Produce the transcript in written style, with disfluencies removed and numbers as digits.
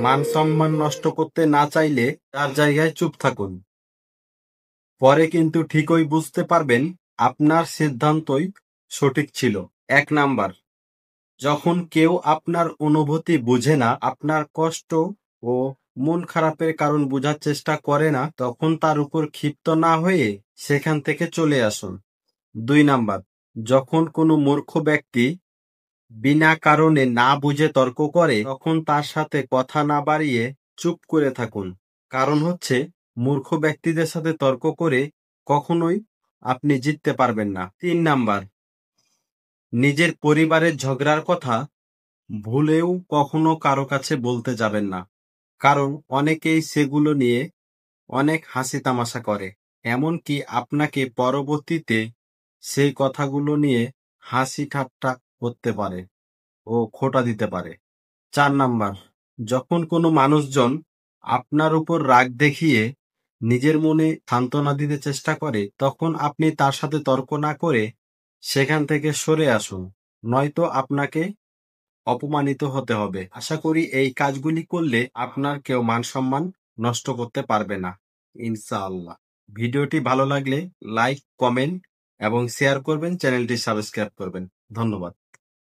মান সম্মান নষ্ট করতে না চাইলে তার জায়গায় চুপ থাকুন। পরে কিন্তু ঠিকই বুঝতে পারবেন আপনার সিদ্ধান্তই সঠিক ছিল। ১ নাম্বার, যখন কেউ আপনার অনুভূতি বুঝে না, আপনার কষ্ট ও মন খারাপের কারণ বোঝার চেষ্টা করে না, তখন তার উপর ক্ষিপ্ত না হয়ে সেখান থেকে চলে আসুন। ২ নাম্বার, যখন কোনো মূর্খ ব্যক্তি বিনা কারণে না বুঝে তর্ক করে, তখন তার সাথে কথা না বাড়িয়ে চুপ করে থাকুন। কারণ হচ্ছে, মূর্খ ব্যক্তিদের সাথে তর্ক করে কখনোই আপনি জিততে পারবেন না। ৩ নাম্বার, নিজের পরিবারের ঝগড়ার কথা ভুলেও কখনো কারো কাছে বলতে যাবেন না। কারণ অনেকেই সেগুলো নিয়ে অনেক হাসি তামাশা করে। এমনকি আপনাকে পরবর্তীতে সেই কথাগুলো নিয়ে হাসি ঠাট্টা করতে পারে ও খোঁটা দিতে পারে। ৪ নাম্বার, যখন কোনো মানুষজন আপনার উপর রাগ দেখিয়ে নিজের মনে সান্ত্বনা দিতে চেষ্টা করে, তখন আপনি তার সাথে তর্ক না করে সেখান থেকে সরে আসুন। নয়তো আপনাকে অপমানিত হতে হবে। আশা করি এই কাজগুলি করলে আপনার কেউ মান সম্মান নষ্ট করতে পারবে না, ইনশাআল্লাহ। ভিডিওটি ভালো লাগলে লাইক, কমেন্ট এবং শেয়ার করবেন, চ্যানেলটি সাবস্ক্রাইব করবেন। ধন্যবাদ।